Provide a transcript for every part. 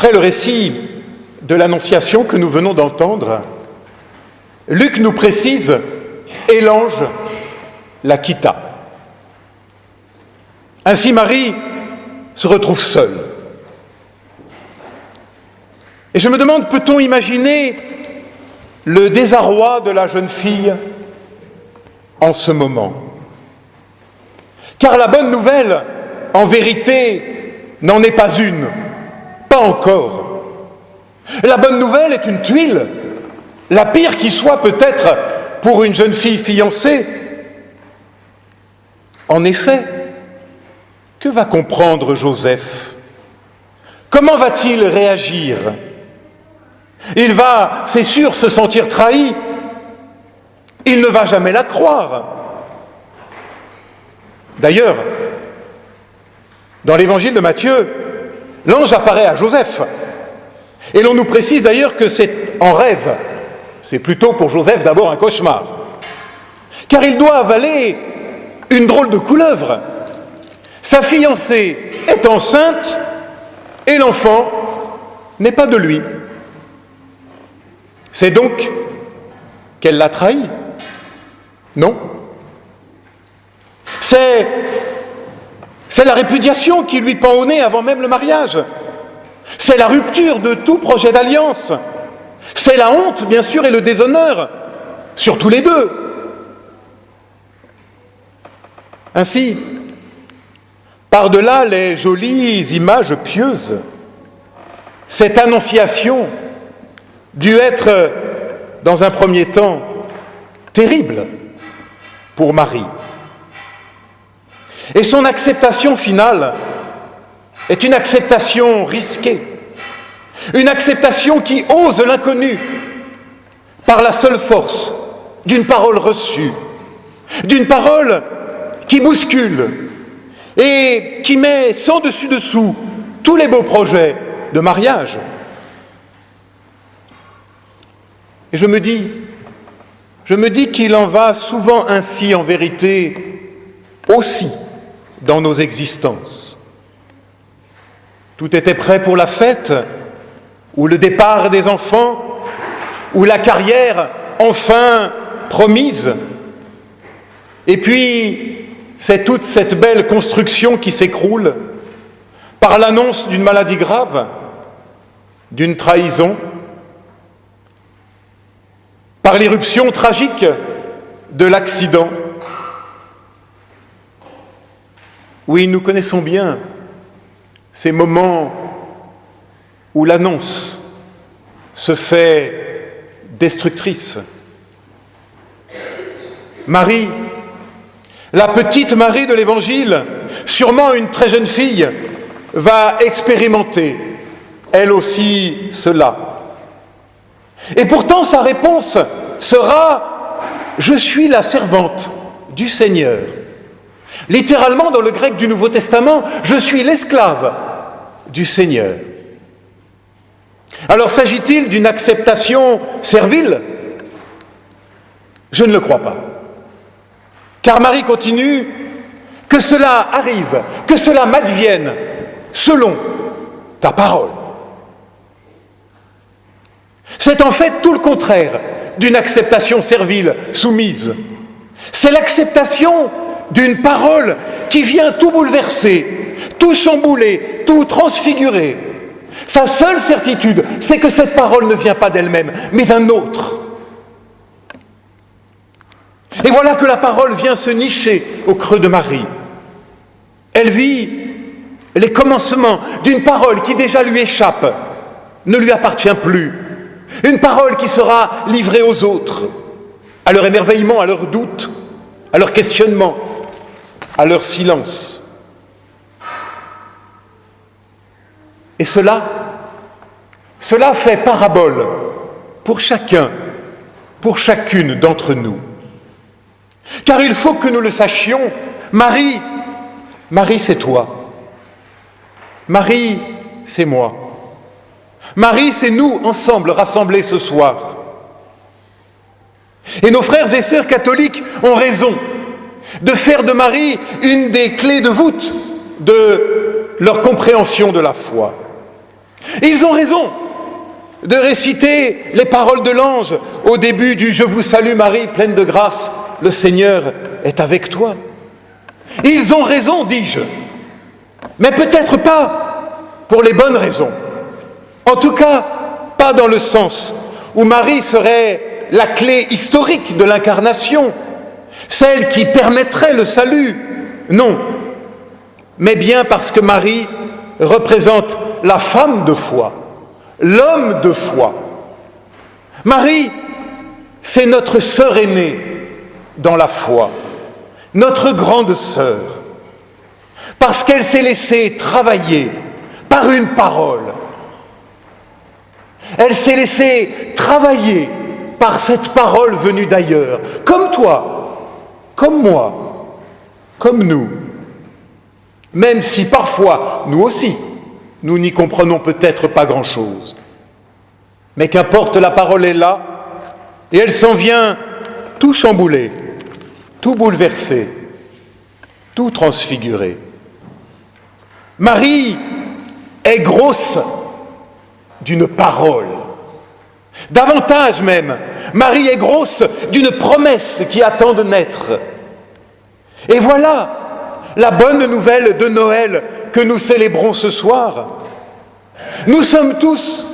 Après le récit de l'Annonciation que nous venons d'entendre, Luc nous précise « et l'ange la quitta ». Ainsi Marie se retrouve seule. Et je me demande, peut-on imaginer le désarroi de la jeune fille en ce moment? Car la bonne nouvelle, en vérité, n'en est pas une, pas encore. La bonne nouvelle est une tuile, la pire qui soit peut-être pour une jeune fille fiancée. En effet, que va comprendre Joseph? Comment va-t-il réagir? Il va, c'est sûr, se sentir trahi. Il ne va jamais la croire. D'ailleurs, dans l'évangile de Matthieu, l'ange apparaît à Joseph. Et l'on nous précise d'ailleurs que c'est en rêve. C'est plutôt pour Joseph d'abord un cauchemar. Car il doit avaler une drôle de couleuvre. Sa fiancée est enceinte et l'enfant n'est pas de lui. C'est donc qu'elle l'a trahi? Non. C'est la répudiation qui lui pend au nez avant même le mariage. C'est la rupture de tout projet d'alliance. C'est la honte, bien sûr, et le déshonneur, sur tous les deux. Ainsi, par-delà les jolies images pieuses, cette annonciation dut être, dans un premier temps, terrible pour Marie. Et son acceptation finale est une acceptation risquée, une acceptation qui ose l'inconnu par la seule force d'une parole reçue, d'une parole qui bouscule et qui met sans dessus-dessous tous les beaux projets de mariage. Et je me dis qu'il en va souvent ainsi en vérité aussi dans nos existences. Tout était prêt pour la fête, ou le départ des enfants, ou la carrière enfin promise. Et puis, c'est toute cette belle construction qui s'écroule par l'annonce d'une maladie grave, d'une trahison, par l'irruption tragique de l'accident. Oui, nous connaissons bien ces moments où l'annonce se fait destructrice. Marie, la petite Marie de l'Évangile, sûrement une très jeune fille, va expérimenter, elle aussi, cela. Et pourtant, sa réponse sera « Je suis la servante du Seigneur ». Littéralement, dans le grec du Nouveau Testament, je suis l'esclave du Seigneur. Alors, s'agit-il d'une acceptation servile? Je ne le crois pas. Car Marie continue, que cela arrive, que cela m'advienne, selon ta parole. C'est en fait tout le contraire d'une acceptation servile, soumise. C'est l'acceptation d'une parole qui vient tout bouleverser, tout chambouler, tout transfigurer. Sa seule certitude, c'est que cette parole ne vient pas d'elle-même, mais d'un autre. Et voilà que la parole vient se nicher au creux de Marie. Elle vit les commencements d'une parole qui déjà lui échappe, ne lui appartient plus. Une parole qui sera livrée aux autres, à leur émerveillement, à leur doute, à leur questionnement, à leur silence. Et cela fait parabole pour chacun, pour chacune d'entre nous. Car il faut que nous le sachions, Marie, c'est toi. Marie, c'est moi. Marie, c'est nous, ensemble, rassemblés ce soir. Et nos frères et sœurs catholiques ont raison de faire de Marie une des clés de voûte de leur compréhension de la foi. Ils ont raison de réciter les paroles de l'ange au début du « Je vous salue Marie, pleine de grâce, le Seigneur est avec toi ». Ils ont raison, dis-je, mais peut-être pas pour les bonnes raisons. En tout cas, pas dans le sens où Marie serait la clé historique de l'incarnation, celle qui permettrait le salut. Non, mais bien parce que Marie représente la femme de foi, l'homme de foi. Marie, c'est notre sœur aînée dans la foi, notre grande sœur, parce qu'elle s'est laissée travailler par une parole. Elle s'est laissée travailler par cette parole venue d'ailleurs, comme toi, comme moi, comme nous. Même si parfois, nous aussi, nous n'y comprenons peut-être pas grand-chose. Mais qu'importe, la parole est là, et elle s'en vient tout chambouler, tout bouleverser, tout transfigurer. Marie est grosse d'une parole. Davantage même, Marie est grosse d'une promesse qui attend de naître. Et voilà la bonne nouvelle de Noël que nous célébrons ce soir. Nous sommes tous,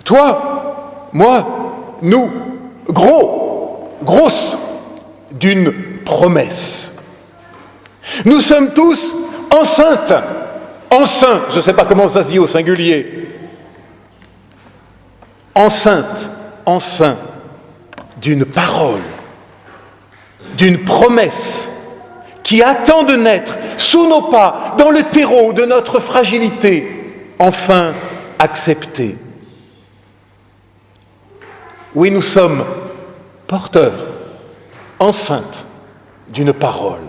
toi, moi, nous, grosses d'une promesse. Nous sommes tous enceintes, je ne sais pas comment ça se dit au singulier, enceinte d'une parole, d'une promesse qui attend de naître sous nos pas, dans le terreau de notre fragilité, enfin acceptée. Oui, nous sommes porteurs, enceintes d'une parole.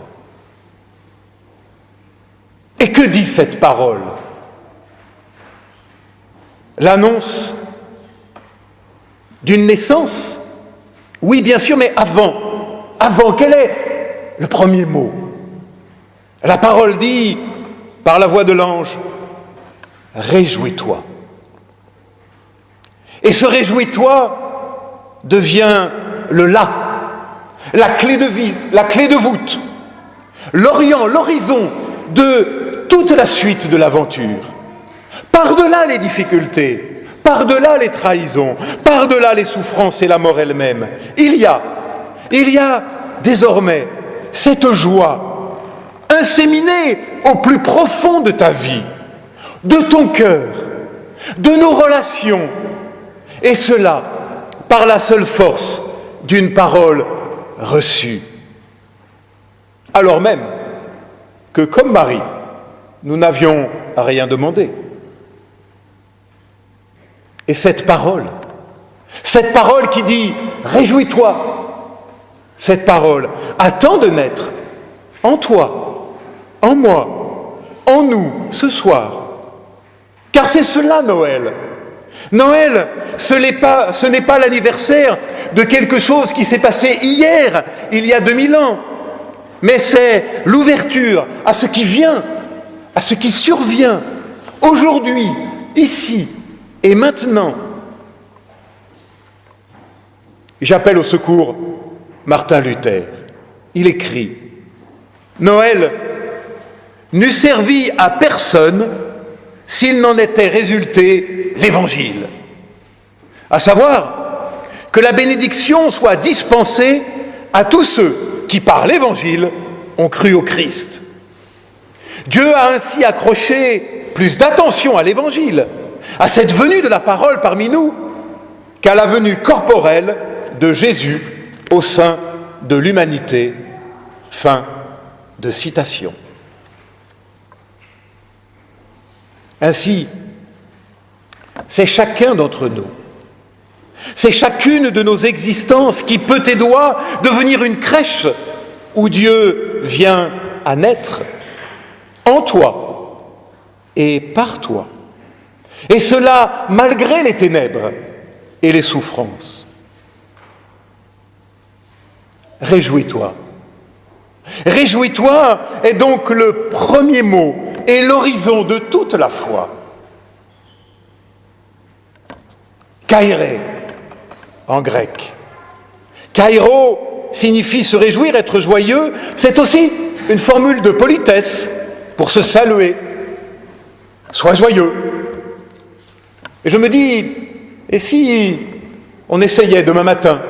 Et que dit cette parole? L'annonce d'une naissance? Oui, bien sûr, mais avant, quel est le premier mot? La parole dit, par la voix de l'ange, « Réjouis-toi ». Et ce « réjouis-toi » devient le « là », la clé de vie, la clé de voûte, l'orient, l'horizon de toute la suite de l'aventure. Par-delà les difficultés, par-delà les trahisons, par-delà les souffrances et la mort elle-même, il y a désormais cette joie inséminée au plus profond de ta vie, de ton cœur, de nos relations, et cela par la seule force d'une parole reçue. Alors même que, comme Marie, nous n'avions rien demandé. Et cette parole qui dit « Réjouis-toi », cette parole attend de naître en toi, en moi, en nous, ce soir. Car c'est cela Noël. Noël, ce n'est pas l'anniversaire de quelque chose qui s'est passé hier, il y a 2000 ans, mais c'est l'ouverture à ce qui vient, à ce qui survient, aujourd'hui, ici et maintenant. J'appelle au secours Martin Luther. Il écrit « Noël n'eût servi à personne s'il n'en était résulté l'Évangile. À savoir que la bénédiction soit dispensée à tous ceux qui, par l'Évangile, ont cru au Christ. Dieu a ainsi accroché plus d'attention à l'Évangile, à cette venue de la parole parmi nous, qu'à la venue corporelle de Jésus au sein de l'humanité. » Fin de citation. Ainsi, c'est chacun d'entre nous, c'est chacune de nos existences qui peut et doit devenir une crèche où Dieu vient à naître en toi et par toi. Et cela malgré les ténèbres et les souffrances. Réjouis-toi. Réjouis-toi est donc le premier mot et l'horizon de toute la foi. kairé en grec. Kairo signifie se réjouir, être joyeux. C'est aussi une formule de politesse pour se saluer. Sois joyeux. Et je me dis, et si on essayait demain matin,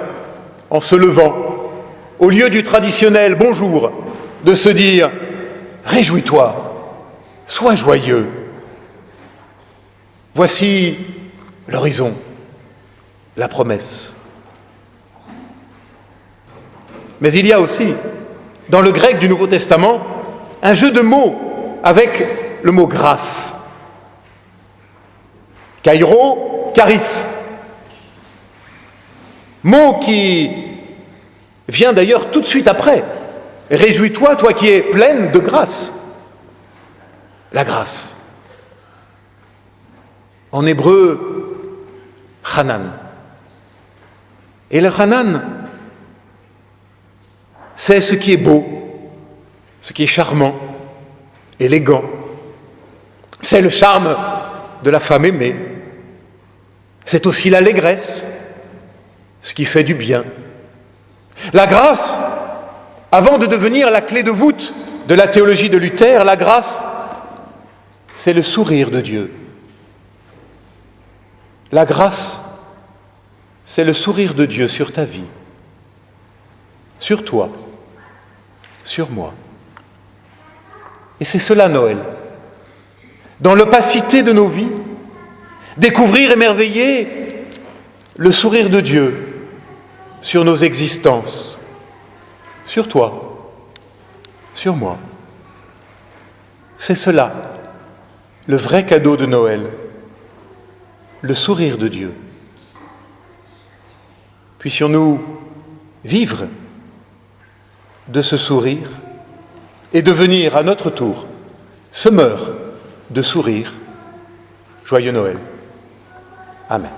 en se levant, au lieu du traditionnel bonjour, de se dire « Réjouis-toi, sois joyeux ». Voici l'horizon, la promesse. Mais il y a aussi, dans le grec du Nouveau Testament, un jeu de mots avec le mot « grâce ». Kairo, charis. Mot qui vient d'ailleurs tout de suite après. Réjouis-toi, toi qui es pleine de grâce. La grâce. En hébreu, Hanan. Et le Hanan, c'est ce qui est beau, ce qui est charmant, élégant. C'est le charme de la femme aimée. C'est aussi l'allégresse, ce qui fait du bien. La grâce, avant de devenir la clé de voûte de la théologie de Luther, la grâce, c'est le sourire de Dieu. La grâce, c'est le sourire de Dieu sur ta vie, sur toi, sur moi. Et c'est cela Noël. Dans l'opacité de nos vies, découvrir, émerveiller le sourire de Dieu sur nos existences, sur toi, sur moi. C'est cela, le vrai cadeau de Noël, le sourire de Dieu. Puissions-nous vivre de ce sourire et devenir à notre tour semeurs de sourire. Joyeux Noël. Amen.